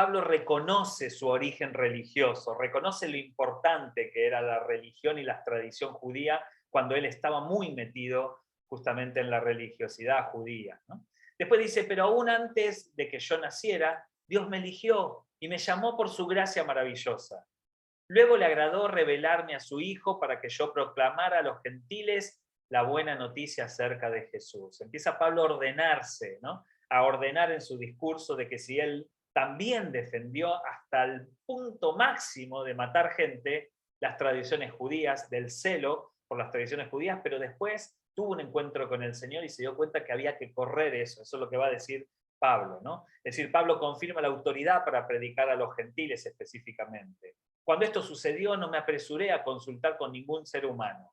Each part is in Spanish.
Pablo reconoce su origen religioso, reconoce lo importante que era la religión y la tradición judía cuando él estaba muy metido justamente en la religiosidad judía, ¿no? Después dice, pero aún antes de que yo naciera, Dios me eligió y me llamó por su gracia maravillosa. Luego le agradó revelarme a su Hijo para que yo proclamara a los gentiles la buena noticia acerca de Jesús. Empieza Pablo a ordenarse, ¿no? A ordenar en su discurso de que si él también defendió hasta el punto máximo de matar gente, las tradiciones judías, del celo por las tradiciones judías, pero después tuvo un encuentro con el Señor y se dio cuenta que había que correr eso. Eso es lo que va a decir Pablo, ¿no? Es decir, Pablo confirma la autoridad para predicar a los gentiles específicamente. Cuando esto sucedió, no me apresuré a consultar con ningún ser humano.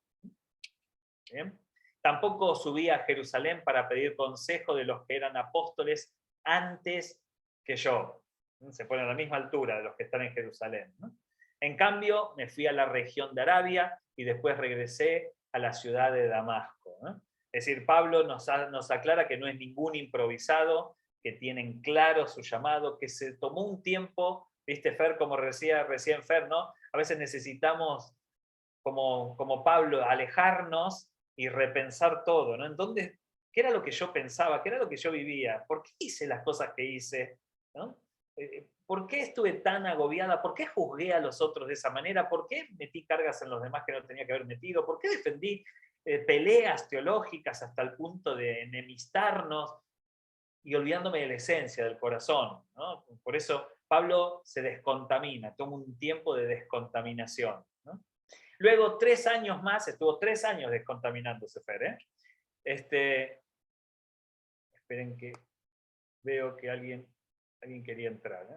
¿Bien? Tampoco subí a Jerusalén para pedir consejo de los que eran apóstoles antes que yo. Se ponen a la misma altura de los que están en Jerusalén, ¿no? En cambio, me fui a la región de Arabia y después regresé a la ciudad de Damasco, ¿no? Es decir, Pablo nos aclara que no es ningún improvisado, que tienen claro su llamado, que se tomó un tiempo, viste Fer, como decía recién Fer, ¿no? A veces necesitamos, como Pablo, alejarnos y repensar todo, ¿no? Entonces, ¿qué era lo que yo pensaba? ¿Qué era lo que yo vivía? ¿Por qué hice las cosas que hice? ¿No? ¿Por qué estuve tan agobiada? ¿Por qué juzgué a los otros de esa manera? ¿Por qué metí cargas en los demás que no tenía que haber metido? ¿Por qué defendí peleas teológicas hasta el punto de enemistarnos y olvidándome de la esencia, del corazón, ¿no? Por eso Pablo se descontamina, toma un tiempo de descontaminación, ¿no? Luego 3 años más, estuvo 3 años descontaminándose Fer, ¿eh? Esperen que veo que alguien quería entrar, ¿eh?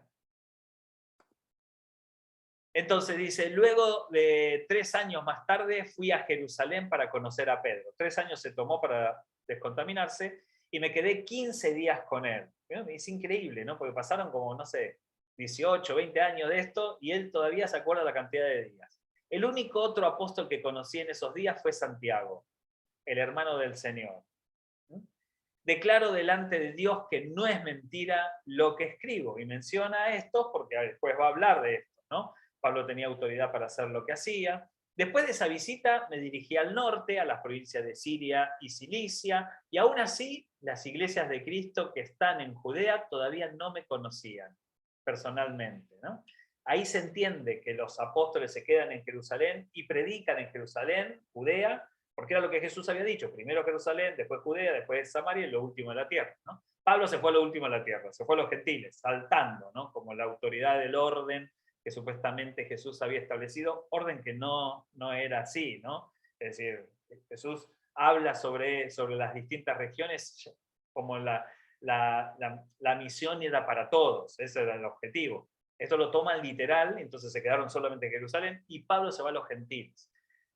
Entonces dice, luego de 3 años más tarde fui a Jerusalén para conocer a Pedro. 3 años se tomó para descontaminarse y me quedé 15 días con él. Es increíble, ¿no? Porque pasaron como, no sé, 18, 20 años de esto y él todavía se acuerda la cantidad de días. El único otro apóstol que conocí en esos días fue Santiago, el hermano del Señor. Declaro delante de Dios que no es mentira lo que escribo. Y menciona esto porque después va a hablar de esto, ¿no? Pablo tenía autoridad para hacer lo que hacía. Después de esa visita me dirigí al norte, a las provincias de Siria y Cilicia, y aún así las iglesias de Cristo que están en Judea todavía no me conocían personalmente, ¿no? Ahí se entiende que los apóstoles se quedan en Jerusalén y predican en Jerusalén, Judea, porque era lo que Jesús había dicho, primero Jerusalén, después Judea, después Samaria y lo último de la tierra, ¿no? Pablo se fue a lo último de la tierra, se fue a los gentiles, saltando, ¿no? Como la autoridad del orden que supuestamente Jesús había establecido, orden que no era así, ¿no? Es decir, Jesús habla sobre las distintas regiones como la misión era para todos, ese era el objetivo. Esto lo toman literal, entonces se quedaron solamente en Jerusalén y Pablo se va a los gentiles.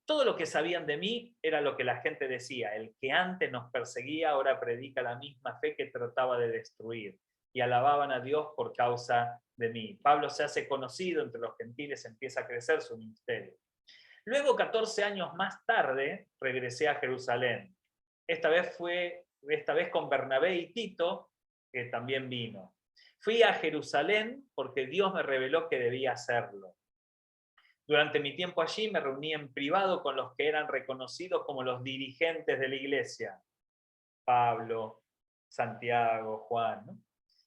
Todo lo que sabían de mí era lo que la gente decía, el que antes nos perseguía ahora predica la misma fe que trataba de destruir, y alababan a Dios por causa de mí. Pablo se hace conocido entre los gentiles, empieza a crecer su ministerio. Luego, 14 años más tarde, regresé a Jerusalén. Esta vez con Bernabé y Tito, que también vino. Fui a Jerusalén porque Dios me reveló que debía hacerlo. Durante mi tiempo allí me reuní en privado con los que eran reconocidos como los dirigentes de la iglesia, Pablo, Santiago, Juan, ¿no?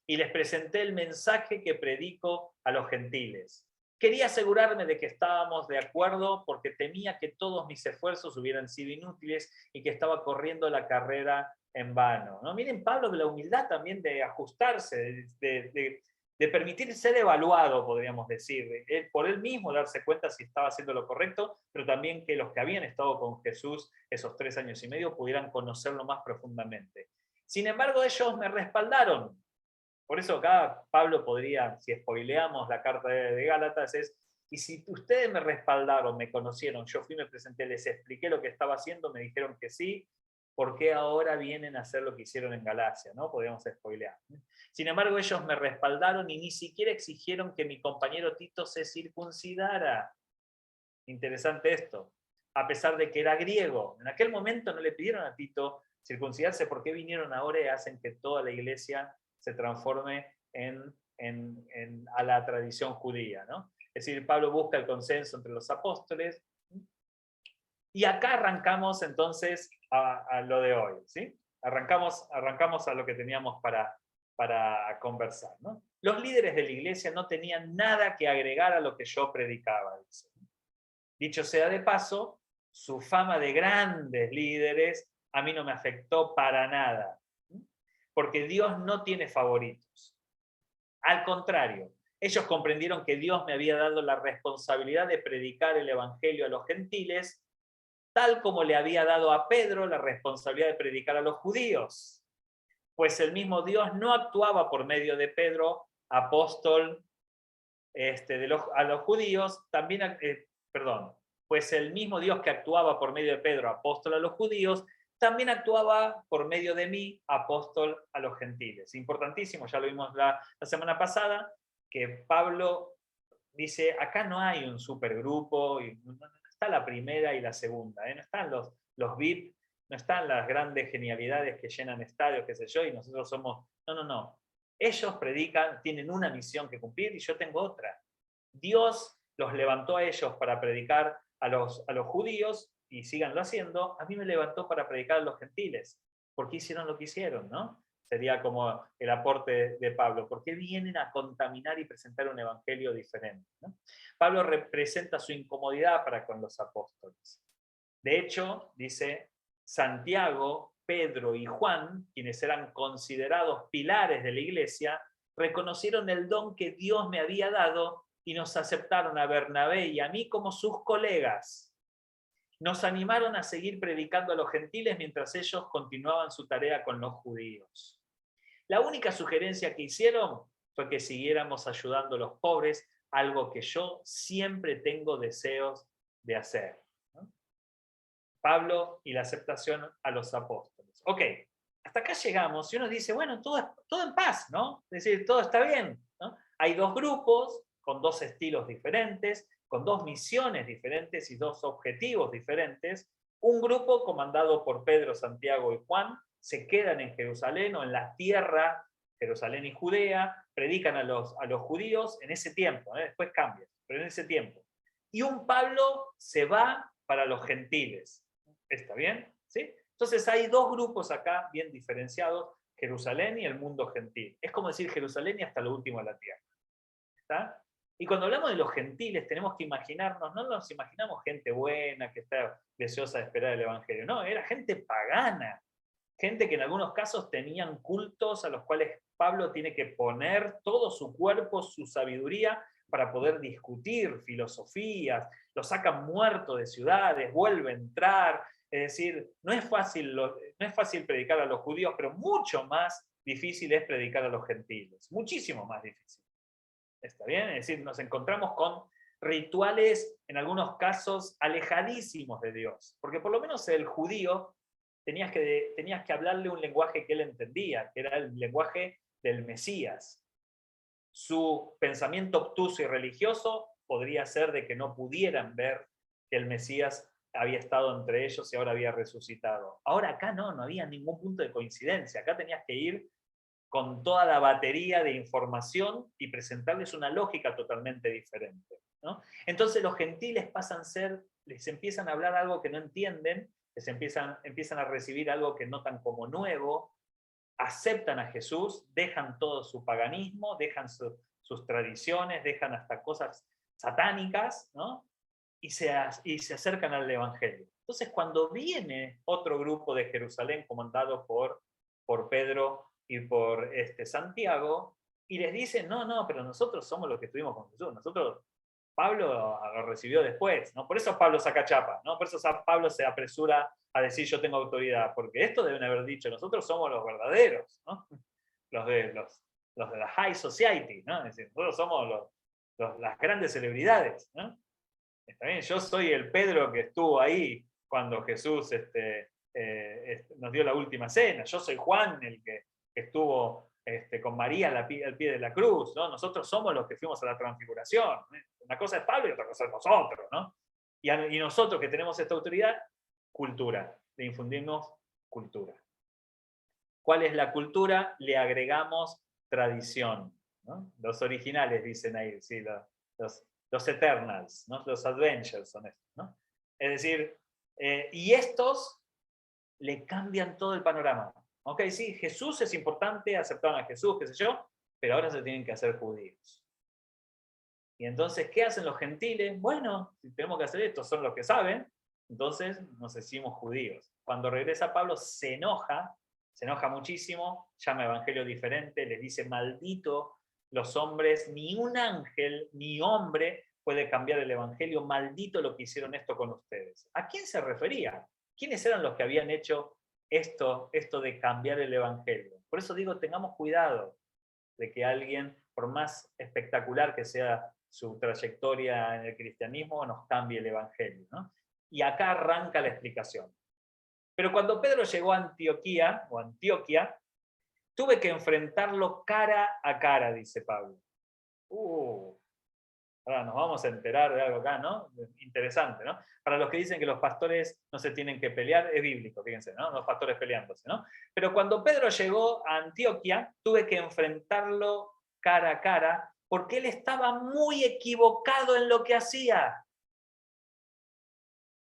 Y les presenté el mensaje que predico a los gentiles. Quería asegurarme de que estábamos de acuerdo porque temía que todos mis esfuerzos hubieran sido inútiles y que estaba corriendo la carrera en vano, ¿no? Miren, Pablo, de la humildad también de ajustarse, de permitir ser evaluado, podríamos decir, por él mismo darse cuenta si estaba haciendo lo correcto, pero también que los que habían estado con Jesús esos 3 años y medio pudieran conocerlo más profundamente. Sin embargo, ellos me respaldaron. Por eso acá Pablo podría, si spoileamos la carta de Gálatas, y si ustedes me respaldaron, me conocieron, yo fui, me presenté, les expliqué lo que estaba haciendo, me dijeron que sí, ¿por qué ahora vienen a hacer lo que hicieron en Galacia? ¿No? Podríamos spoilear. Sin embargo, ellos me respaldaron y ni siquiera exigieron que mi compañero Tito se circuncidara. Interesante esto. A pesar de que era griego. En aquel momento no le pidieron a Tito circuncidarse. ¿Por qué vinieron ahora y hacen que toda la iglesia se transforme en a la tradición judía, ¿no? Es decir, Pablo busca el consenso entre los apóstoles. Y acá arrancamos entonces a lo de hoy, ¿sí? Arrancamos a lo que teníamos para conversar, ¿no? Los líderes de la iglesia no tenían nada que agregar a lo que yo predicaba, dice. Dicho sea de paso, su fama de grandes líderes a mí no me afectó para nada, porque Dios no tiene favoritos. Al contrario, ellos comprendieron que Dios me había dado la responsabilidad de predicar el evangelio a los gentiles, tal como le había dado a Pedro la responsabilidad de predicar a los judíos. Pues el mismo Dios no actuaba por medio de Pedro, apóstol a los judíos, también, pues el mismo Dios que actuaba por medio de Pedro, apóstol a los judíos, también actuaba por medio de mí, apóstol a los gentiles. Importantísimo, ya lo vimos la semana pasada, que Pablo dice, acá no hay un supergrupo, no está la primera y la segunda, no están los VIP, no están las grandes genialidades que llenan estadios, qué sé yo, y nosotros somos... No. Ellos predican, tienen una misión que cumplir y yo tengo otra. Dios los levantó a ellos para predicar a los judíos, y síganlo haciendo. A mí me levantó para predicar a los gentiles. ¿Por qué hicieron lo que hicieron, no? Sería como el aporte de Pablo. ¿Por qué vienen a contaminar y presentar un evangelio diferente, ¿no? Pablo representa su incomodidad para con los apóstoles. De hecho, dice, Santiago, Pedro y Juan, quienes eran considerados pilares de la iglesia, reconocieron el don que Dios me había dado y nos aceptaron a Bernabé y a mí como sus colegas. Nos animaron a seguir predicando a los gentiles mientras ellos continuaban su tarea con los judíos. La única sugerencia que hicieron fue que siguiéramos ayudando a los pobres, algo que yo siempre tengo deseos de hacer, ¿no? Pablo y la aceptación a los apóstoles. Ok, hasta acá llegamos y uno dice, bueno, todo en paz, ¿no? Es decir, todo está bien, ¿no? Hay dos grupos con dos estilos diferentes, con dos misiones diferentes y dos objetivos diferentes. Un grupo comandado por Pedro, Santiago y Juan se quedan en Jerusalén o en la tierra, Jerusalén y Judea, predican a los judíos en ese tiempo, después cambia, pero en ese tiempo. Y un Pablo se va para los gentiles. ¿Está bien? ¿Sí? Entonces hay dos grupos acá bien diferenciados, Jerusalén y el mundo gentil. Es como decir Jerusalén y hasta lo último de la tierra. ¿Está? Y cuando hablamos de los gentiles tenemos que imaginarnos, no nos imaginamos gente buena que está deseosa de esperar el evangelio, no, era gente pagana, gente que en algunos casos tenían cultos a los cuales Pablo tiene que poner todo su cuerpo, su sabiduría para poder discutir filosofías, lo sacan muerto de ciudades, vuelve a entrar, es decir, no es fácil predicar a los judíos, pero mucho más difícil es predicar a los gentiles, muchísimo más difícil. ¿Está bien? Es decir, nos encontramos con rituales, en algunos casos, alejadísimos de Dios. Porque por lo menos el judío tenías que hablarle un lenguaje que él entendía, que era el lenguaje del Mesías. Su pensamiento obtuso y religioso podría ser de que no pudieran ver que el Mesías había estado entre ellos y ahora había resucitado. Ahora acá no había ningún punto de coincidencia. Acá tenías que ir con toda la batería de información y presentarles una lógica totalmente diferente, ¿no? Entonces los gentiles les empiezan a hablar algo que no entienden, empiezan a recibir algo que notan como nuevo, aceptan a Jesús, dejan todo su paganismo, dejan sus tradiciones, dejan hasta cosas satánicas, ¿no? Y se acercan al evangelio. Entonces cuando viene otro grupo de Jerusalén comandado por Pedro y por Santiago, y les dicen, no, pero nosotros somos los que estuvimos con Jesús, Pablo lo recibió después, ¿no? Por eso Pablo saca chapa, ¿no? Por eso Pablo se apresura a decir yo tengo autoridad, porque esto deben haber dicho, nosotros somos los verdaderos, ¿no? Los de la high society, ¿no? Es decir, nosotros somos las grandes celebridades, ¿no? Está bien, yo soy el Pedro que estuvo ahí cuando Jesús nos dio la última cena, yo soy Juan el que estuvo con María al pie de la cruz, ¿no? Nosotros somos los que fuimos a la transfiguración. Una cosa es Pablo y otra cosa es nosotros, ¿no? Y nosotros que tenemos esta autoridad, cultura, le infundimos cultura. ¿Cuál es la cultura? Le agregamos tradición, ¿no? Los originales dicen ahí, ¿sí? Los Eternals, ¿no? Los Avengers son estos, ¿no? Es decir, y estos le cambian todo el panorama. Ok, sí, Jesús es importante, aceptaron a Jesús, qué sé yo, pero ahora se tienen que hacer judíos. Y entonces, ¿qué hacen los gentiles? Bueno, si tenemos que hacer esto, son los que saben, entonces nos decimos judíos. Cuando regresa Pablo se enoja muchísimo, llama evangelio diferente, les dice, maldito los hombres, ni un ángel, ni hombre puede cambiar el evangelio, maldito lo que hicieron esto con ustedes. ¿A quién se refería? ¿Quiénes eran los que habían hecho esto de cambiar el evangelio? Por eso digo, tengamos cuidado de que alguien, por más espectacular que sea su trayectoria en el cristianismo, nos cambie el evangelio, ¿no? Y acá arranca la explicación. Pero cuando Pedro llegó a Antioquía, tuve que enfrentarlo cara a cara, dice Pablo. Ahora nos vamos a enterar de algo acá, ¿no? Interesante, ¿no? Para los que dicen que los pastores no se tienen que pelear, es bíblico, fíjense, ¿no? Los pastores peleándose, ¿no? Pero cuando Pedro llegó a Antioquía, tuve que enfrentarlo cara a cara, porque él estaba muy equivocado en lo que hacía.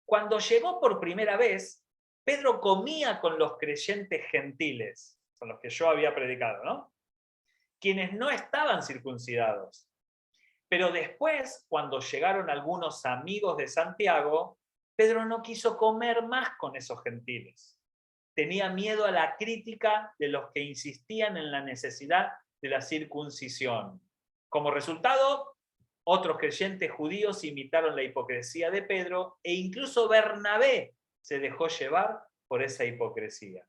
Cuando llegó por primera vez, Pedro comía con los creyentes gentiles, con los que yo había predicado, ¿no? Quienes no estaban circuncidados. Pero después, cuando llegaron algunos amigos de Santiago, Pedro no quiso comer más con esos gentiles. Tenía miedo a la crítica de los que insistían en la necesidad de la circuncisión. Como resultado, otros creyentes judíos imitaron la hipocresía de Pedro e incluso Bernabé se dejó llevar por esa hipocresía.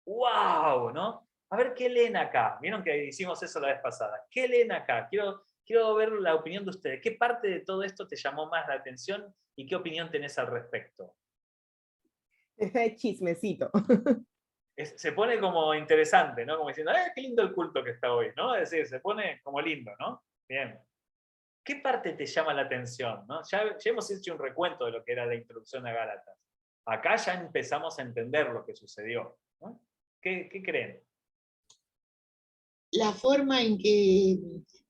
¡Wow! ¿No? A ver, ¿qué leen acá? Vieron que hicimos eso la vez pasada. ¿Qué leen acá? Quiero ver la opinión de ustedes. ¿Qué parte de todo esto te llamó más la atención y qué opinión tenés al respecto? Chismecito. Se pone como interesante, ¿no? Como diciendo, qué lindo el culto que está hoy, ¿no? Es decir, se pone como lindo, ¿no? Bien. ¿Qué parte te llama la atención? ¿No? Ya hemos hecho un recuento de lo que era la introducción a Gálatas. Acá ya empezamos a entender lo que sucedió, ¿no? ¿Qué creen? La forma en que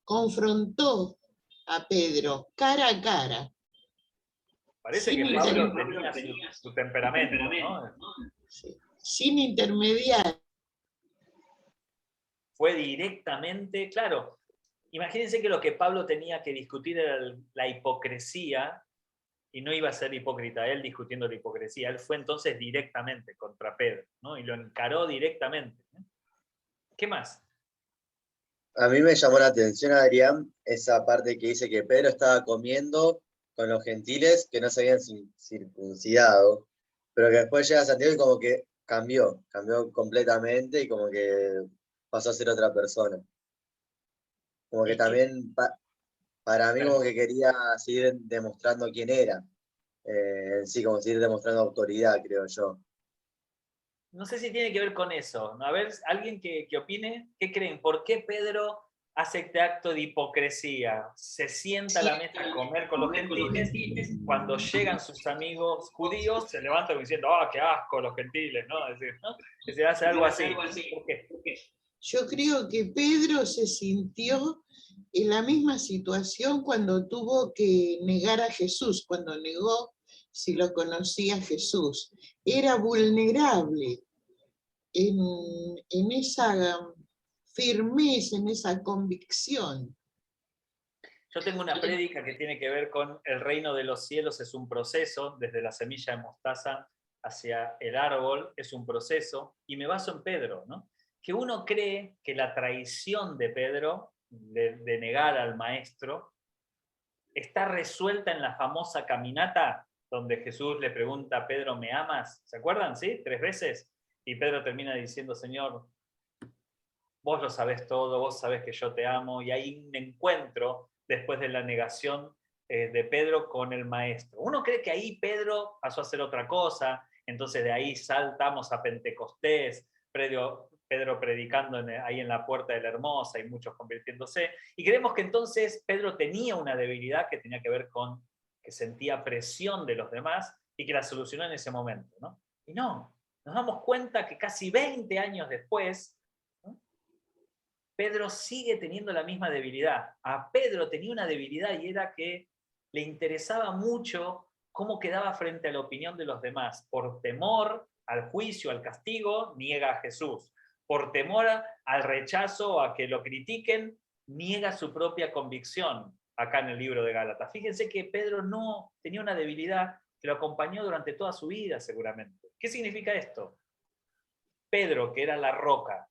confrontó a Pedro cara a cara. Parece que Pablo tenía su temperamento, ¿no? Sin intermediar. Fue directamente, claro, imagínense que lo que Pablo tenía que discutir era la hipocresía, y no iba a ser hipócrita él discutiendo la hipocresía, él fue entonces directamente contra Pedro, ¿no? Y lo encaró directamente. ¿Qué más? A mí me llamó la atención, Adrián, esa parte que dice que Pedro estaba comiendo con los gentiles que no se habían circuncidado, pero que después llega a Santiago y como que cambió completamente y como que pasó a ser otra persona. Como que también para mí como que quería seguir demostrando quién era. Sí, como seguir demostrando autoridad, creo yo. No sé si tiene que ver con eso. A ver, alguien que opine, ¿qué creen? ¿Por qué Pedro hace este acto de hipocresía? Se sienta a la mesa a comer con los gentiles, cuando llegan sus amigos judíos, se levantan diciendo, qué asco los gentiles, ¿no? Es decir, ¿no? Que se hace algo así. ¿Por qué? Yo creo que Pedro se sintió en la misma situación cuando tuvo que negar a Jesús, cuando negó si lo conocía Jesús. Era vulnerable en esa firmeza, en esa convicción. Yo tengo una prédica que tiene que ver con el reino de los cielos, es un proceso, desde la semilla de mostaza hacia el árbol, es un proceso, y me baso en Pedro, ¿no? Que uno cree que la traición de Pedro, de negar al maestro, está resuelta en la famosa caminata donde Jesús le pregunta a Pedro, ¿me amas? ¿Se acuerdan? ¿Sí? 3 veces. Y Pedro termina diciendo, Señor, vos lo sabés todo, vos sabés que yo te amo, y hay un encuentro después de la negación de Pedro con el maestro. Uno cree que ahí Pedro pasó a hacer otra cosa, entonces de ahí saltamos a Pentecostés, Pedro predicando ahí en la puerta de la Hermosa y muchos convirtiéndose, y creemos que entonces Pedro tenía una debilidad que tenía que ver con que sentía presión de los demás y que la solucionó en ese momento, ¿no? Y no, nos damos cuenta que casi 20 años después, ¿no?, Pedro sigue teniendo la misma debilidad. A Pedro tenía una debilidad y era que le interesaba mucho cómo quedaba frente a la opinión de los demás. Por temor al juicio, al castigo, niega a Jesús. Por temor al rechazo, a que lo critiquen, niega su propia convicción, acá en el libro de Gálatas. Fíjense que Pedro no tenía una debilidad que lo acompañó durante toda su vida, seguramente. ¿Qué significa esto? Pedro, que era la roca,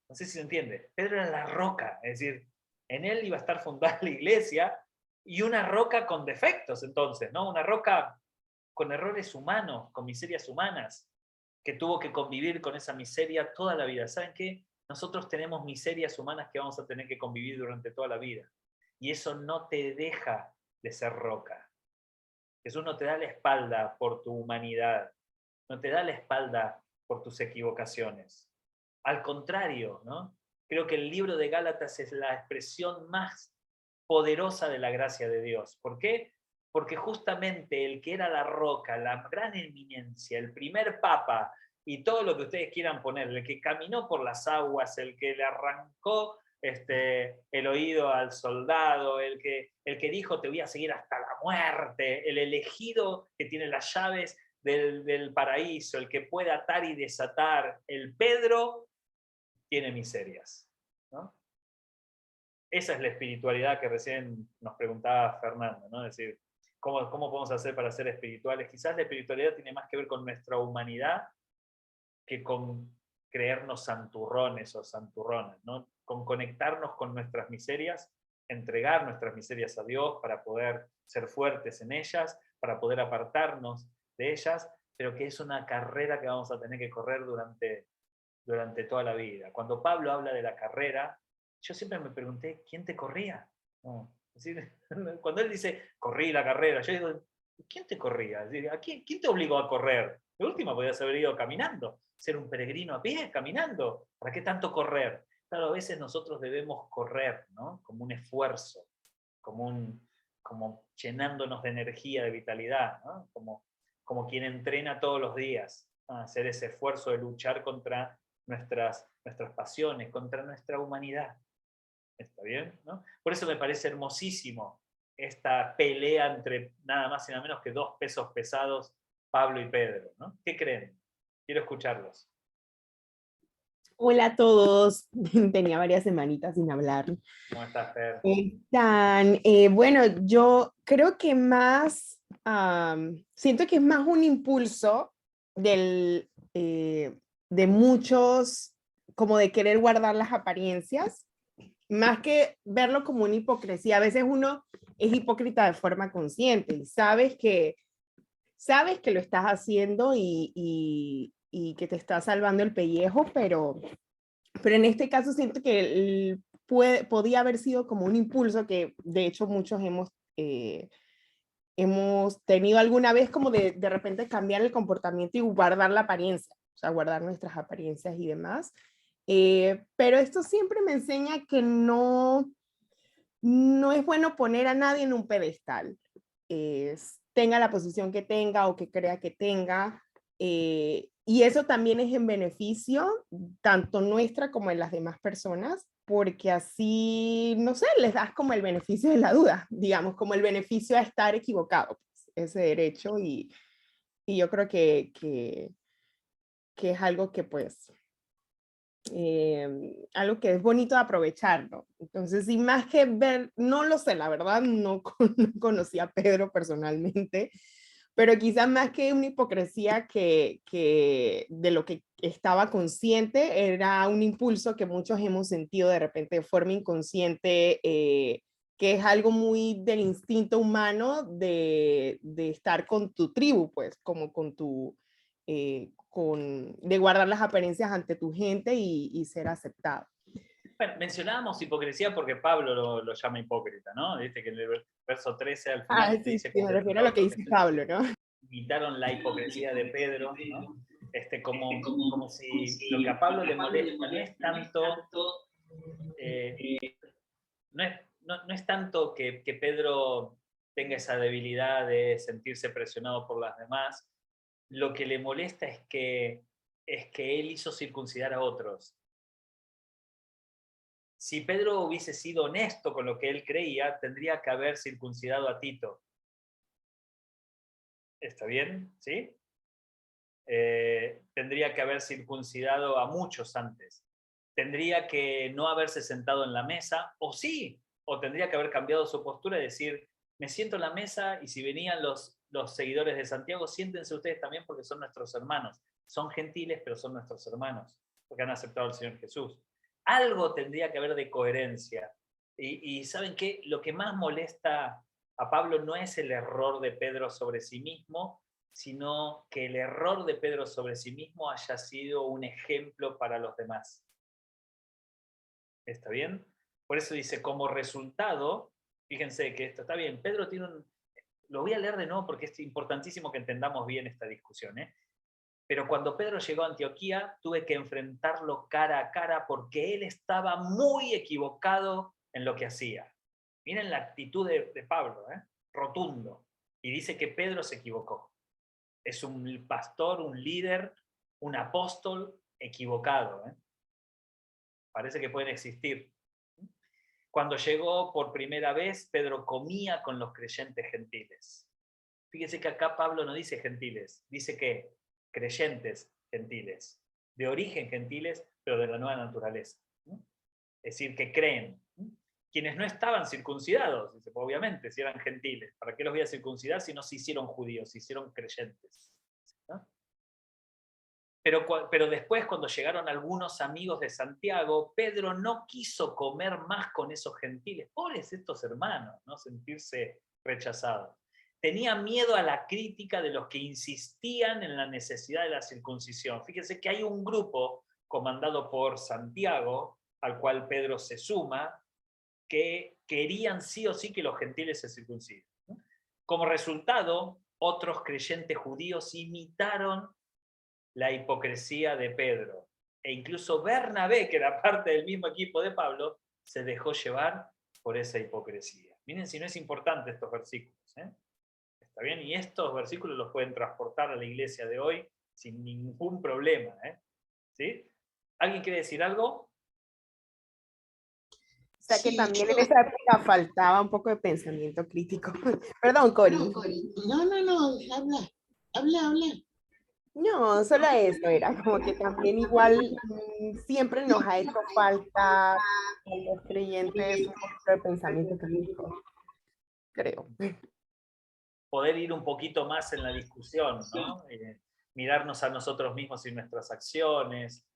no sé si se entiende, Pedro era la roca, es decir, en él iba a estar fundada la iglesia, y una roca con defectos entonces, ¿no? Una roca con errores humanos, con miserias humanas, que tuvo que convivir con esa miseria toda la vida. ¿Saben qué? Nosotros tenemos miserias humanas que vamos a tener que convivir durante toda la vida. Y eso no te deja de ser roca. Jesús no te da la espalda por tu humanidad, no te da la espalda por tus equivocaciones. Al contrario, ¿no? Creo que el libro de Gálatas es la expresión más poderosa de la gracia de Dios. ¿Por qué? Porque justamente el que era la roca, la gran eminencia, el primer papa y todo lo que ustedes quieran poner, el que caminó por las aguas, el que le arrancó el oído al soldado, el que dijo te voy a seguir hasta la muerte, el elegido que tiene las llaves del paraíso, el que puede atar y desatar, el Pedro tiene miserias, ¿no? Esa es la espiritualidad que recién nos preguntaba Fernando, ¿no? Es decir, ¿cómo podemos hacer para ser espirituales? Quizás la espiritualidad tiene más que ver con nuestra humanidad que con creernos santurrones o santurronas, ¿no? Con conectarnos con nuestras miserias, entregar nuestras miserias a Dios para poder ser fuertes en ellas, para poder apartarnos de ellas, pero que es una carrera que vamos a tener que correr durante toda la vida. Cuando Pablo habla de la carrera, yo siempre me pregunté, ¿quién te corría? No, es decir, cuando él dice, corrí la carrera, yo digo, ¿quién te corría? Es decir, ¿quién te obligó a correr? De última podías haber ido caminando, ser un peregrino a pie, caminando. ¿Para qué tanto correr? Claro, a veces nosotros debemos correr, ¿no? Como un esfuerzo, como llenándonos de energía, de vitalidad, ¿no? Como quien entrena todos los días, ¿no? Hacer ese esfuerzo de luchar contra nuestras pasiones, contra nuestra humanidad. ¿Está bien? ¿No? Por eso me parece hermosísimo esta pelea entre nada más y nada menos que dos pesos pesados, Pablo y Pedro, ¿no? ¿Qué creen? Quiero escucharlos. Hola a todos, tenía varias semanitas sin hablar. ¿Cómo estás, Fer? Bueno, yo creo que más, siento que es más un impulso de muchos, como de querer guardar las apariencias, más que verlo como una hipocresía. A veces uno es hipócrita de forma consciente y sabes que lo estás haciendo y que te está salvando el pellejo, pero en este caso siento que podía haber sido como un impulso que de hecho muchos hemos tenido alguna vez, como de repente cambiar el comportamiento y guardar la apariencia, o sea, guardar nuestras apariencias y demás. Pero esto siempre me enseña que no es bueno poner a nadie en un pedestal. Tenga la posición que tenga o que crea que tenga. Y eso también es en beneficio, tanto nuestra como de las demás personas, porque así, no sé, les das como el beneficio de la duda, digamos, como el beneficio a estar equivocado, pues, ese derecho, y yo creo que es algo que pues algo que es bonito de aprovechar, ¿no? Entonces, y más que ver, no lo sé, la verdad, no conocí a Pedro personalmente, pero quizás más que una hipocresía que de lo que estaba consciente, era un impulso que muchos hemos sentido de repente de forma inconsciente, que es algo muy del instinto humano de estar con tu tribu, pues, como con tu... de guardar las apariencias ante tu gente y ser aceptado. Bueno, mencionábamos hipocresía porque Pablo lo llama hipócrita, ¿no? Viste que en el verso 13 al final Sí, dice sí, me refiero a lo que dice Pablo, ¿no? imitaron la hipocresía de Pedro, ¿no? Como si lo que a Pablo le molesta no es tanto, no es tanto que Pedro tenga esa debilidad de sentirse presionado por las demás. Lo que le molesta es que él hizo circuncidar a otros. Si Pedro hubiese sido honesto con lo que él creía, tendría que haber circuncidado a Tito. ¿Está bien? ¿Sí? Tendría que haber circuncidado a muchos antes. Tendría que no haberse sentado en la mesa, o sí, o tendría que haber cambiado su postura y decir, me siento en la mesa y si venían los seguidores de Santiago, siéntense ustedes también porque son nuestros hermanos. Son gentiles, pero son nuestros hermanos, porque han aceptado al Señor Jesús. Algo tendría que haber de coherencia. Y ¿saben qué? Lo que más molesta a Pablo no es el error de Pedro sobre sí mismo, sino que el error de Pedro sobre sí mismo haya sido un ejemplo para los demás. ¿Está bien? Por eso dice, como resultado, fíjense que esto está bien, Pedro tiene un... Lo voy a leer de nuevo porque es importantísimo que entendamos bien esta discusión, ¿eh? Pero cuando Pedro llegó a Antioquía, tuve que enfrentarlo cara a cara porque él estaba muy equivocado en lo que hacía. Miren la actitud de Pablo, rotundo. Y dice que Pedro se equivocó. Es un pastor, un líder, un apóstol equivocado. Parece que pueden existir. Cuando llegó por primera vez, Pedro comía con los creyentes gentiles. Fíjense que acá Pablo no dice gentiles, dice que creyentes gentiles, de origen gentiles, pero de la nueva naturaleza. Es decir, que creen. Quienes no estaban circuncidados, dice, obviamente, si eran gentiles, ¿para qué los voy a circuncidar si no se hicieron judíos, se hicieron creyentes? ¿No? Pero después, cuando llegaron algunos amigos de Santiago, Pedro no quiso comer más con esos gentiles. Pobres estos hermanos, ¿no? Sentirse rechazados. Tenía miedo a la crítica de los que insistían en la necesidad de la circuncisión. Fíjense que hay un grupo comandado por Santiago, al cual Pedro se suma, que querían sí o sí que los gentiles se circunciden. Como resultado, otros creyentes judíos imitaron la hipocresía de Pedro. E incluso Bernabé, que era parte del mismo equipo de Pablo, se dejó llevar por esa hipocresía. Miren si no es importante estos versículos. ¿Está bien? Y estos versículos los pueden transportar a la iglesia de hoy sin ningún problema. ¿Sí? ¿Alguien quiere decir algo? O sea que también en esa época faltaba un poco de pensamiento crítico. Perdón, Cori. No, habla. No, solo eso era, como que también igual siempre nos ha hecho falta a los creyentes un poquito de pensamiento crítico, creo. Poder ir un poquito más en la discusión, ¿no? Mirarnos a nosotros mismos y nuestras acciones,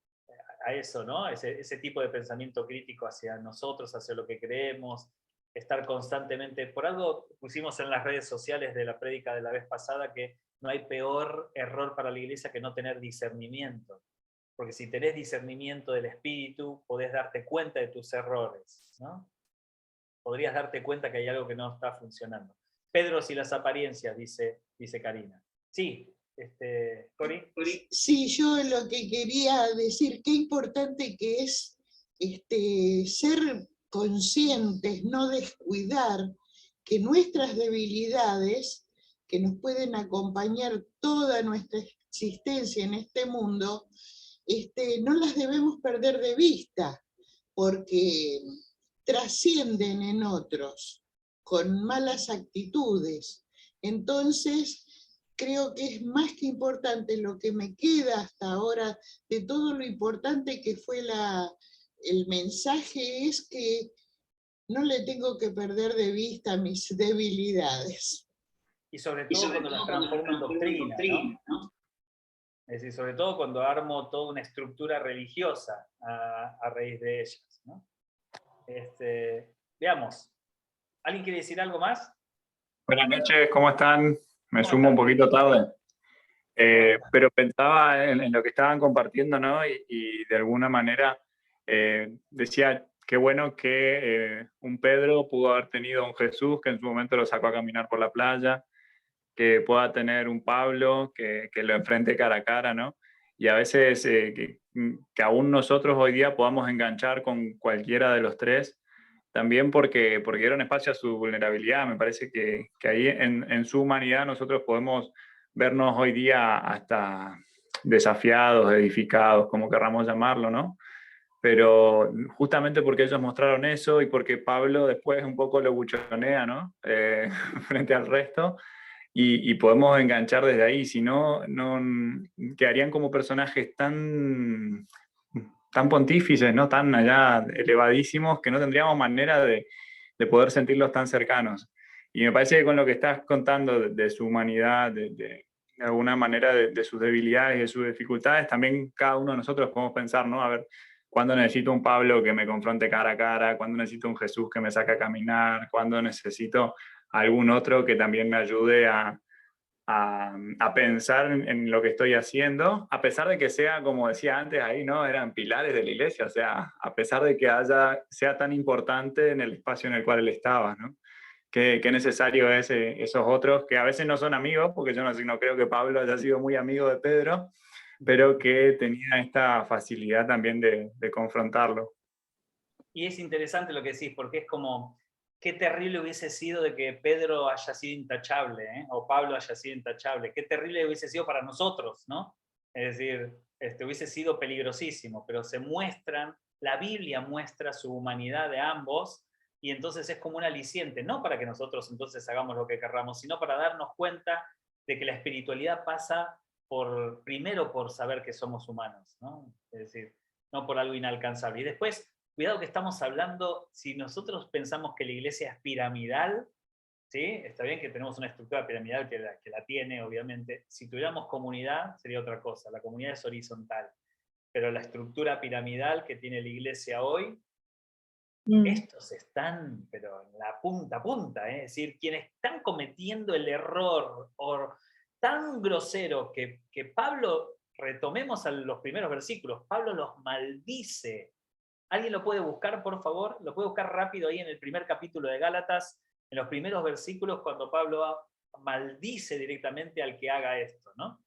a eso, ¿no? Ese tipo de pensamiento crítico hacia nosotros, hacia lo que creemos, estar constantemente... Por algo pusimos en las redes sociales de la prédica de la vez pasada que no hay peor error para la iglesia que no tener discernimiento. Porque si tenés discernimiento del espíritu, podés darte cuenta de tus errores, ¿no? Podrías darte cuenta que hay algo que no está funcionando. Pedro y las apariencias, dice Karina. Sí, Cori. Sí, yo lo que quería decir, qué importante que es ser conscientes, no descuidar que nuestras debilidades, que nos pueden acompañar toda nuestra existencia en este mundo, no las debemos perder de vista, porque trascienden en otros con malas actitudes. Entonces, creo que es más que importante lo que me queda hasta ahora de todo lo importante que fue el mensaje, es que no le tengo que perder de vista mis debilidades. Y sobre todo cuando las transformo en doctrina, ¿no? Es decir, sobre todo cuando armo toda una estructura religiosa a raíz de ellas, ¿no? Veamos. ¿Alguien quiere decir algo más? Buenas noches, ¿cómo están? Me sumo un poquito tarde. Pero pensaba en lo que estaban compartiendo, ¿no? Y de alguna manera decía, qué bueno que un Pedro pudo haber tenido un Jesús que en su momento lo sacó a caminar por la playa, que pueda tener un Pablo que lo enfrente cara a cara, ¿no? Y a veces que aún nosotros hoy día podamos enganchar con cualquiera de los tres, también porque era un espacio a su vulnerabilidad. Me parece que ahí en su humanidad nosotros podemos vernos hoy día hasta desafiados, edificados, como querramos llamarlo, ¿no? pero justamente porque ellos mostraron eso y porque Pablo después un poco lo buchonea, ¿no? Frente al resto, y podemos enganchar desde ahí, si no, quedarían como personajes tan pontífices, ¿no? Tan allá elevadísimos, que no tendríamos manera de poder sentirlos tan cercanos. Y me parece que con lo que estás contando de su humanidad, de alguna manera de sus debilidades y de sus dificultades, también cada uno de nosotros podemos pensar, ¿no? A ver, ¿cuándo necesito un Pablo que me confronte cara a cara? ¿Cuándo necesito un Jesús que me saque a caminar? ¿Cuándo necesito algún otro que también me ayude a pensar en lo que estoy haciendo, a pesar de que sea, como decía antes ahí, ¿no? Eran pilares de la iglesia, o sea, a pesar de que sea tan importante en el espacio en el cual él estaba, ¿no? Qué necesario es esos otros, que a veces no son amigos, porque yo no creo que Pablo haya sido muy amigo de Pedro, pero que tenía esta facilidad también de confrontarlo. Y es interesante lo que decís, porque es como, qué terrible hubiese sido de que Pedro haya sido intachable, ¿eh? O Pablo haya sido intachable. Qué terrible hubiese sido para nosotros, ¿no? Es decir, hubiese sido peligrosísimo, pero se muestran, la Biblia muestra su humanidad de ambos, y entonces es como un aliciente, no para que nosotros entonces hagamos lo que querramos, sino para darnos cuenta de que la espiritualidad pasa primero por saber que somos humanos, ¿no? Es decir, no por algo inalcanzable. Y después, cuidado que estamos hablando, si nosotros pensamos que la iglesia es piramidal, ¿sí? Está bien que tenemos una estructura piramidal que la tiene, obviamente. Si tuviéramos comunidad, sería otra cosa. La comunidad es horizontal. Pero la estructura piramidal que tiene la iglesia hoy, estos están, pero en la punta a punta, ¿eh? Es decir, quienes están cometiendo el error tan grosero que Pablo, retomemos a los primeros versículos, Pablo los maldice. ¿Alguien lo puede buscar, por favor? Lo puede buscar rápido ahí en el primer capítulo de Gálatas, en los primeros versículos, cuando Pablo maldice directamente al que haga esto, ¿no?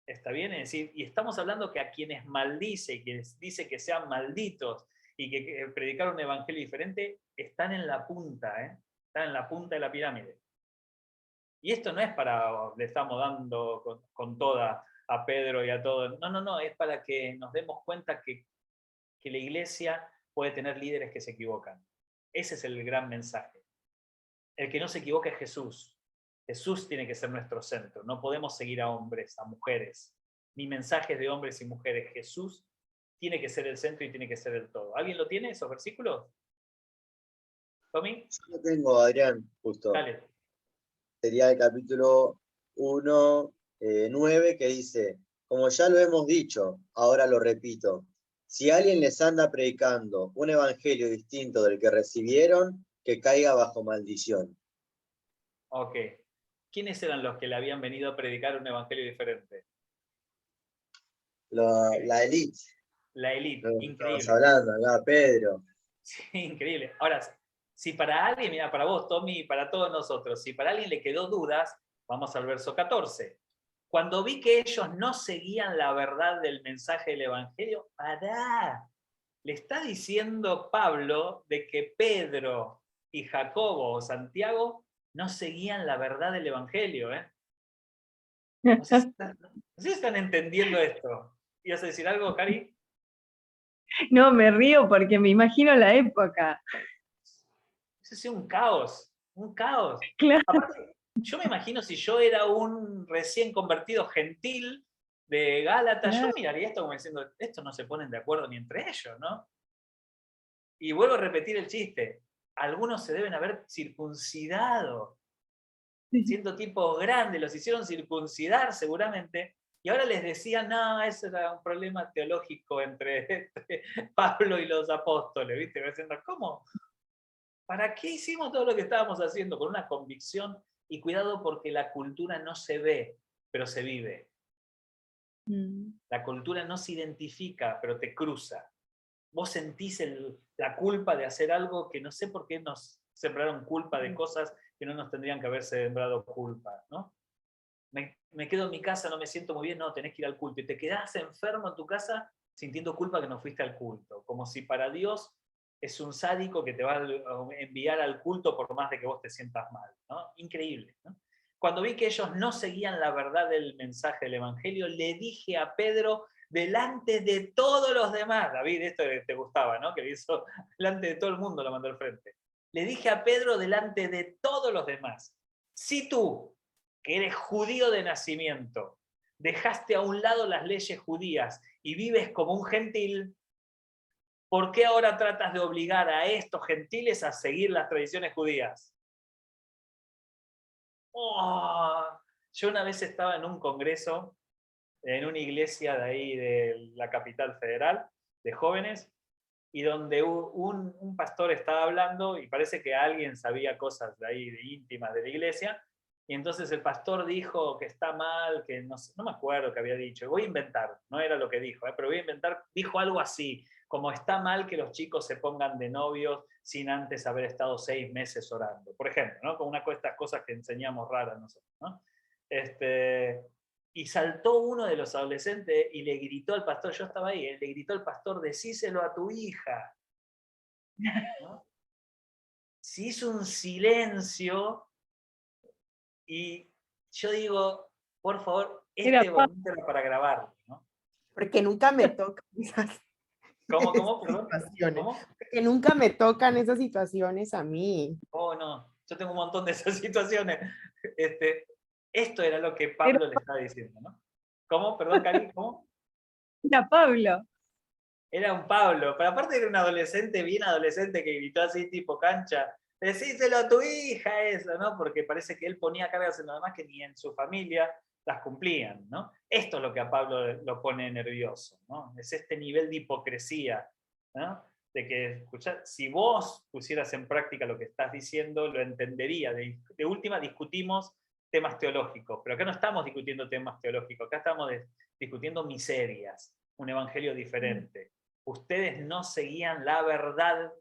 ¿Está bien? Es decir, y estamos hablando que a quienes maldice y quienes dice que sean malditos y que predicar un evangelio diferente, están en la punta, ¿eh? Están en la punta de la pirámide. Y esto no es para, le estamos dando con toda a Pedro y a todos. No, es para que nos demos cuenta que la iglesia puede tener líderes que se equivocan. Ese es el gran mensaje. El que no se equivoca es Jesús. Jesús tiene que ser nuestro centro. No podemos seguir a hombres, a mujeres, ni mensajes de hombres y mujeres. Jesús tiene que ser el centro y tiene que ser el todo. ¿Alguien lo tiene, esos versículos? ¿Tommy? Yo lo tengo, Adrián, justo. Dale. Sería el capítulo 1, 9, que dice, como ya lo hemos dicho, ahora lo repito, si alguien les anda predicando un evangelio distinto del que recibieron, que caiga bajo maldición. Ok. ¿Quiénes eran los que le habían venido a predicar un evangelio diferente? La élite. La élite, increíble. Estamos hablando acá, Pedro. Sí, increíble. Ahora, si para alguien, mira, para vos, Tommy, y para todos nosotros, si para alguien le quedó dudas, vamos al verso 14. Cuando vi que ellos no seguían la verdad del mensaje del evangelio, pará. Le está diciendo Pablo de que Pedro y Jacobo o Santiago no seguían la verdad del evangelio, ¿eh? No sé si están entendiendo esto. ¿Ibas a decir algo, Cari? No, me río porque me imagino la época. Eso es un caos, un caos. Claro. Aparte, yo me imagino si yo era un recién convertido gentil de Gálatas, yo miraría esto como diciendo, estos no se ponen de acuerdo ni entre ellos, ¿no? Y vuelvo a repetir el chiste, algunos se deben haber circuncidado, siendo tipos grandes, los hicieron circuncidar seguramente, y ahora les decían, no, eso era un problema teológico entre Pablo y los apóstoles, ¿viste? Diciendo, ¿cómo? ¿Para qué hicimos todo lo que estábamos haciendo? Con una convicción, y cuidado porque la cultura no se ve, pero se vive. La cultura no se identifica, pero te cruza. Vos sentís la culpa de hacer algo que no sé por qué nos sembraron culpa de cosas que no nos tendrían que haber sembrado culpa, ¿no? Me quedo en mi casa, no me siento muy bien, no, tenés que ir al culto. Y te quedás enfermo en tu casa sintiendo culpa que no fuiste al culto. Como si para Dios es un sádico que te va a enviar al culto por más de que vos te sientas mal, ¿no? Increíble, ¿no? Cuando vi que ellos no seguían la verdad del mensaje del evangelio, le dije a Pedro, delante de todos los demás. David, esto te gustaba, ¿no? Que lo hizo delante de todo el mundo, lo mandó al frente. Le dije a Pedro delante de todos los demás, si tú, que eres judío de nacimiento, dejaste a un lado las leyes judías y vives como un gentil, ¿por qué ahora tratas de obligar a estos gentiles a seguir las tradiciones judías? Oh, yo una vez estaba en un congreso, en una iglesia de ahí de la capital federal, de jóvenes, y donde un pastor estaba hablando y parece que alguien sabía cosas de ahí, de íntimas de la iglesia, y entonces el pastor dijo que está mal, que no, no me acuerdo qué había dicho, voy a inventar, no era lo que dijo, pero voy a inventar, dijo algo así, como está mal que los chicos se pongan de novios sin antes haber estado 6 meses orando, por ejemplo, ¿no? Como una de estas cosas que enseñamos raras nosotros, ¿no? Y saltó uno de los adolescentes y le gritó al pastor, yo estaba ahí, le gritó al pastor, decíselo a tu hija. ¿No? Se hizo un silencio y yo digo, por favor, este momento era para grabarlo, ¿no? Porque nunca me tocan esas ¿Cómo? Perdón. situaciones. ¿Cómo? Porque nunca me tocan esas situaciones a mí. Oh, no, yo tengo un montón de esas situaciones. Esto era lo que Pablo le estaba diciendo, ¿no? ¿Cómo? Perdón, Cari, ¿cómo? Era Pablo. Era un Pablo, pero aparte era un adolescente, bien adolescente, que gritó así tipo cancha, decíselo a tu hija eso, ¿no? Porque parece que él ponía cargas en lo demás que ni en su familia las cumplían, ¿no? Esto es lo que a Pablo lo pone nervioso, ¿no? Es este nivel de hipocresía, ¿no? De que, escuchá, si vos pusieras en práctica lo que estás diciendo, lo entendería. De última discutimos temas teológicos, pero acá no estamos discutiendo temas teológicos, acá estamos discutiendo miserias, un evangelio diferente. Ustedes no seguían la verdad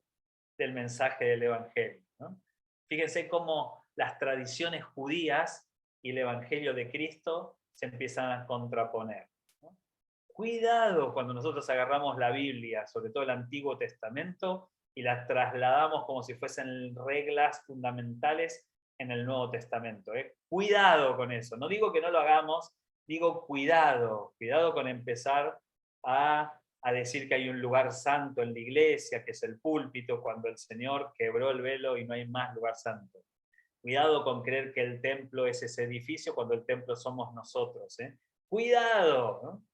del mensaje del evangelio, ¿no? Fíjense cómo las tradiciones judías y el evangelio de Cristo se empiezan a contraponer, ¿no? Cuidado cuando nosotros agarramos la Biblia, sobre todo el Antiguo Testamento, y la trasladamos como si fuesen reglas fundamentales en el Nuevo Testamento, ¿eh? Cuidado con eso. No digo que no lo hagamos, digo cuidado con empezar a decir que hay un lugar santo en la iglesia, que es el púlpito, cuando el Señor quebró el velo y no hay más lugar santo. Cuidado con creer que el templo es ese edificio cuando el templo somos nosotros, ¿eh? Cuidado, ¿no?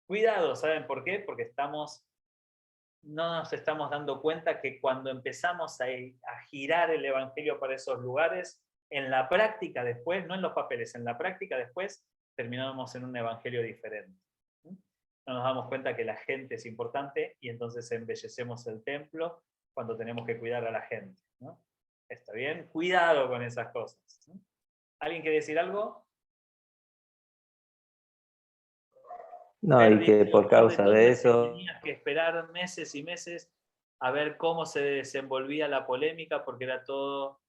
Cuidado, ¿saben por qué? Porque no nos estamos dando cuenta que cuando empezamos a girar el evangelio para esos lugares, en la práctica después, no en los papeles, en la práctica después, terminamos en un evangelio diferente. No nos damos cuenta que la gente es importante y entonces embellecemos el templo cuando tenemos que cuidar a la gente, ¿no? ¿Está bien? Cuidado con esas cosas, ¿no? ¿Alguien quiere decir algo? No, y que por causa de eso... Tenías que esperar meses y meses a ver cómo se desenvolvía la polémica porque era todo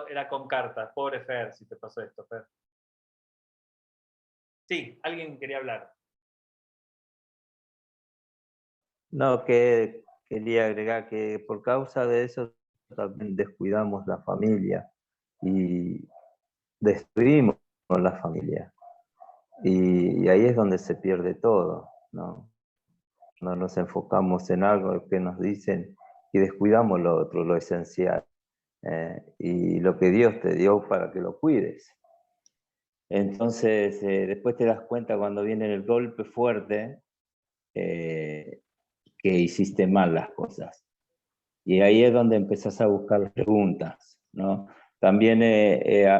era con cartas. Pobre Fer, si te pasó esto, Fer. Sí, alguien quería hablar. No, que quería agregar que por causa de eso también descuidamos la familia y destruimos la familia. Y ahí es donde se pierde todo, ¿no? No nos enfocamos en algo que nos dicen y descuidamos lo otro, lo esencial. Y lo que Dios te dio para que lo cuides. Entonces, después te das cuenta cuando viene el golpe fuerte que hiciste mal las cosas. Y ahí es donde empezás a buscar preguntas, ¿no? También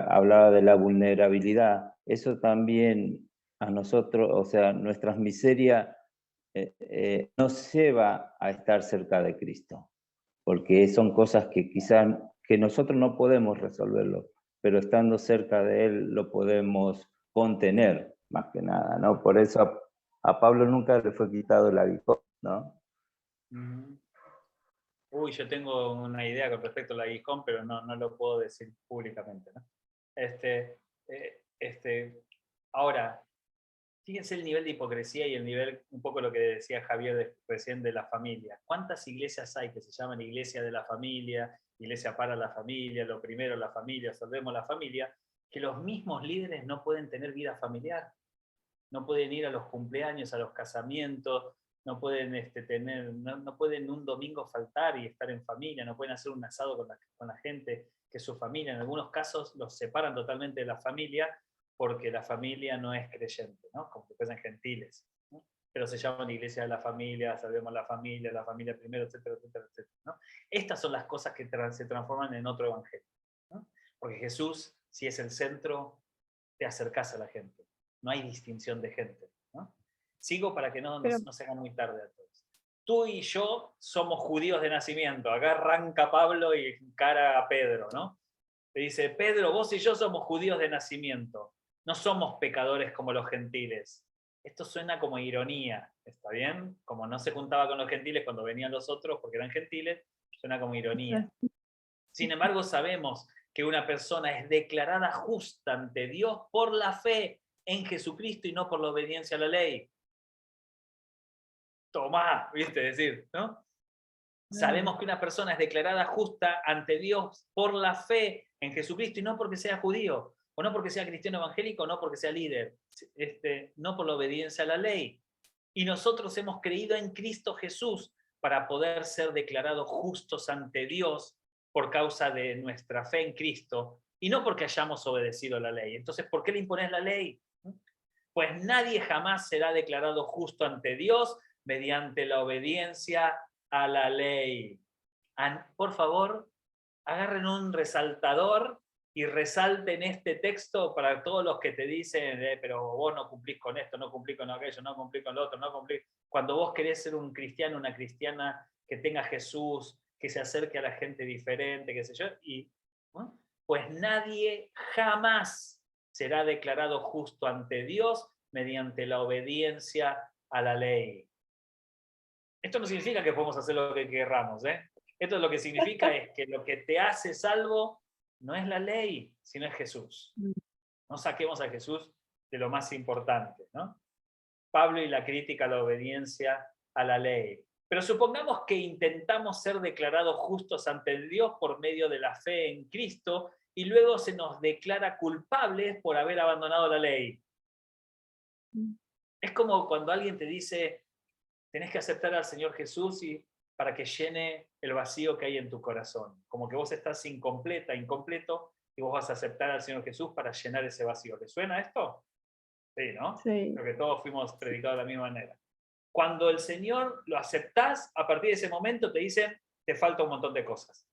hablaba de la vulnerabilidad. Eso también a nosotros, o sea, nuestras miserias nos lleva a estar cerca de Cristo, porque son cosas que quizás que nosotros no podemos resolverlo, pero estando cerca de Él lo podemos contener, más que nada, ¿no? Por eso a Pablo nunca le fue quitado el aguijón, ¿no? Uy, yo tengo una idea con respecto al aguijón, pero no lo puedo decir públicamente, ¿no? Ahora, fíjense el nivel de hipocresía y el nivel, un poco lo que decía Javier recién de la familia. ¿Cuántas iglesias hay que se llaman iglesia de la familia, iglesia para la familia, lo primero la familia, salvemos la familia, que los mismos líderes no pueden tener vida familiar? no pueden ir a los cumpleaños, a los casamientos, no pueden, no pueden un domingo faltar y estar en familia, no pueden hacer un asado con la gente que es su familia. En algunos casos los separan totalmente de la familia porque la familia no es creyente, ¿no? Como que fuesen gentiles, ¿no? Pero se llaman iglesia de la familia, salvemos la familia primero, etcétera, etcétera, etcétera, ¿no? Estas son las cosas que se transforman en otro evangelio, ¿no? Porque Jesús, si es el centro, te acercás a la gente. No hay distinción de gente, ¿no? Sigo para que no se haga muy tarde a todos. Tú y yo somos judíos de nacimiento. Acá arranca Pablo y encara a Pedro, ¿no? Le dice, Pedro, vos y yo somos judíos de nacimiento. No somos pecadores como los gentiles. Esto suena como ironía, ¿está bien? Como no se juntaba con los gentiles cuando venían los otros porque eran gentiles, suena como ironía. Sin embargo, sabemos que una persona es declarada justa ante Dios por la fe en Jesucristo y no por la obediencia a la ley. Tomá, ¿viste? Decir, ¿no? Sabemos que una persona es declarada justa ante Dios por la fe en Jesucristo y no porque sea judío, o no porque sea cristiano evangélico, o no porque sea líder, no por la obediencia a la ley. Y nosotros hemos creído en Cristo Jesús para poder ser declarados justos ante Dios por causa de nuestra fe en Cristo, y no porque hayamos obedecido la ley. Entonces, ¿por qué le impones la ley? Pues nadie jamás será declarado justo ante Dios mediante la obediencia a la ley. Por favor, agarren un resaltador y resalten este texto para todos los que te dicen, pero vos no cumplís con esto, no cumplís con aquello, no cumplís con lo otro, no cumplís. Cuando vos querés ser un cristiano, una cristiana que tenga Jesús, que se acerque a la gente diferente, qué sé yo, y, ¿no? Pues nadie jamás será declarado justo ante Dios mediante la obediencia a la ley. Esto no significa que podemos hacer lo que querramos, ¿eh? Esto lo que significa es que lo que te hace salvo no es la ley, sino es Jesús. No saquemos a Jesús de lo más importante, ¿no? Pablo y la crítica a la obediencia a la ley. Pero supongamos que intentamos ser declarados justos ante Dios por medio de la fe en Cristo y luego se nos declara culpables por haber abandonado la ley. Es como cuando alguien te dice, tenés que aceptar al Señor Jesús para que llene el vacío que hay en tu corazón. Como que vos estás incompleto, y vos vas a aceptar al Señor Jesús para llenar ese vacío. ¿Te suena esto? Sí, ¿no? Sí. Creo que todos fuimos predicados de la misma manera. Cuando el Señor lo aceptás, a partir de ese momento te dicen, te falta un montón de cosas.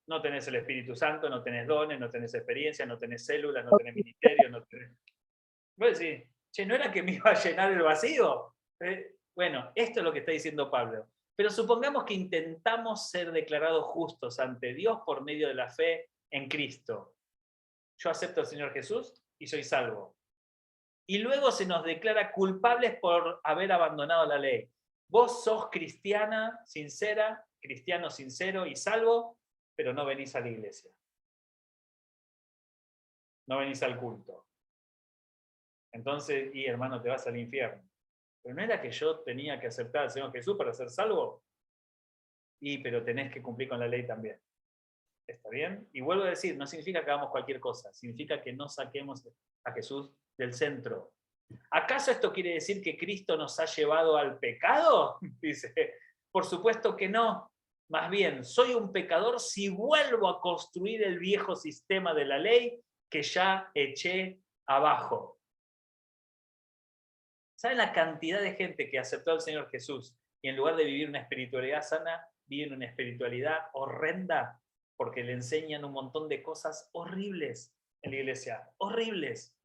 No tenés el Espíritu Santo, no tenés dones, no tenés experiencia, no tenés células, no tenés ministerio, no tenés... Vos decís, che, ¿no era que me iba a llenar el vacío? Bueno, esto es lo que está diciendo Pablo. Pero supongamos que intentamos ser declarados justos ante Dios por medio de la fe en Cristo. Yo acepto al Señor Jesús y soy salvo. Y luego se nos declara culpables por haber abandonado la ley. Vos sos cristiana, sincera, cristiano sincero y salvo, pero no venís a la iglesia. No venís al culto. Entonces, hermano, te vas al infierno. Pero ¿no era que yo tenía que aceptar al Señor Jesús para ser salvo? Pero tenés que cumplir con la ley también. ¿Está bien? Y vuelvo a decir, no significa que hagamos cualquier cosa, significa que no saquemos a Jesús del centro. ¿Acaso esto quiere decir que Cristo nos ha llevado al pecado? Dice, por supuesto que no. Más bien, soy un pecador si vuelvo a construir el viejo sistema de la ley que ya eché abajo. ¿Saben la cantidad de gente que aceptó al Señor Jesús y en lugar de vivir una espiritualidad sana, viven una espiritualidad horrenda porque le enseñan un montón de cosas horribles en la iglesia? Horribles.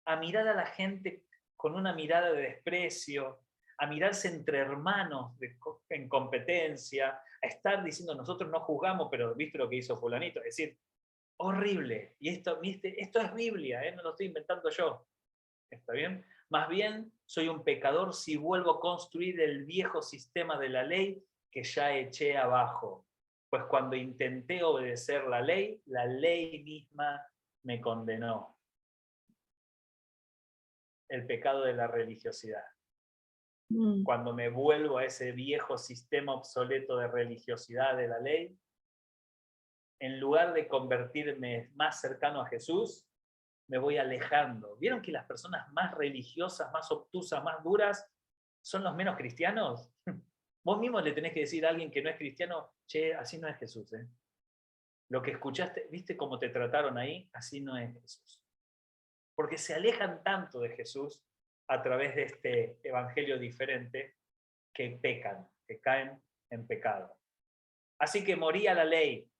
A mirar a la gente con una mirada de desprecio, a mirarse entre hermanos en competencia, a estar diciendo nosotros no juzgamos, pero viste lo que hizo fulanito. Es decir, horrible. Y esto es Biblia, no lo estoy inventando yo. ¿Está bien? Más bien, soy un pecador si vuelvo a construir el viejo sistema de la ley que ya eché abajo. Pues cuando intenté obedecer la ley misma me condenó. El pecado de la religiosidad. Cuando me vuelvo a ese viejo sistema obsoleto de religiosidad de la ley, en lugar de convertirme más cercano a Jesús, me voy alejando. ¿Vieron que las personas más religiosas, más obtusas, más duras, son los menos cristianos? Vos mismo le tenés que decir a alguien que no es cristiano, che, así no es Jesús, ¿eh? Lo que escuchaste, ¿viste cómo te trataron ahí? Así no es Jesús. Porque se alejan tanto de Jesús a través de este evangelio diferente que pecan, que caen en pecado. Así que moría la ley.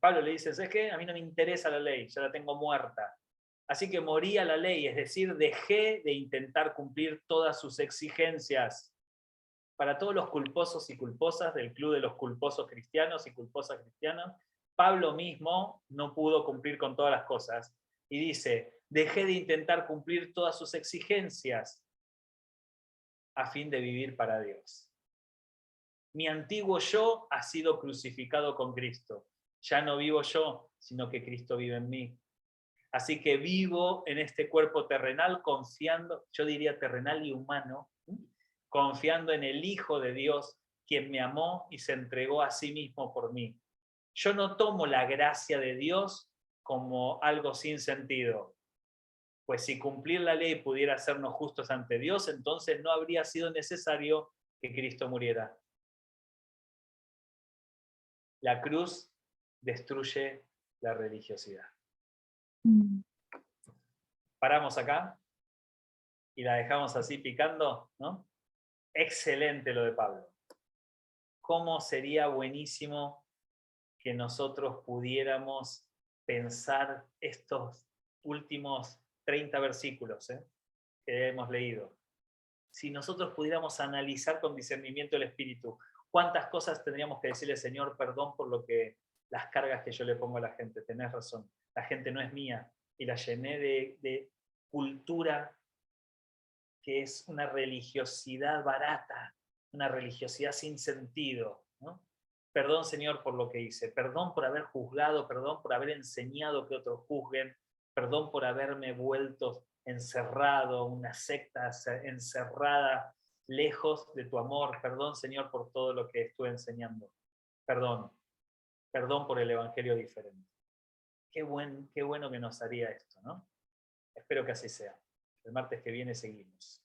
Pablo le dice, ¿sabes qué? A mí no me interesa la ley, ya la tengo muerta. Así que moría la ley, es decir, dejé de intentar cumplir todas sus exigencias. Para todos los culposos y culposas del club de los culposos cristianos y culposas cristianas, Pablo mismo no pudo cumplir con todas las cosas. Y dice, dejé de intentar cumplir todas sus exigencias a fin de vivir para Dios. Mi antiguo yo ha sido crucificado con Cristo. Ya no vivo yo, sino que Cristo vive en mí. Así que vivo en este cuerpo terrenal confiando, yo diría terrenal y humano, confiando en el Hijo de Dios, quien me amó y se entregó a sí mismo por mí. Yo no tomo la gracia de Dios como algo sin sentido, pues si cumplir la ley pudiera hacernos justos ante Dios, entonces no habría sido necesario que Cristo muriera. La cruz destruye la religiosidad. Paramos acá y la dejamos así picando, ¿no? Excelente lo de Pablo. ¿Cómo sería buenísimo que nosotros pudiéramos pensar estos últimos 30 versículos que hemos leído? Si nosotros pudiéramos analizar con discernimiento el Espíritu, ¿cuántas cosas tendríamos que decirle, Señor, perdón por las cargas que yo le pongo a la gente? Tenés razón, la gente no es mía, y la llené de cultura que es una religiosidad barata, una religiosidad sin sentido, ¿no? Perdón, Señor, por lo que hice, perdón por haber juzgado, perdón por haber enseñado que otros juzguen, perdón por haberme vuelto encerrado, una secta encerrada, lejos de tu amor, perdón, Señor, por todo lo que estuve enseñando, perdón por el evangelio diferente. Qué bueno que nos haría esto, ¿no? Espero que así sea. El martes que viene seguimos.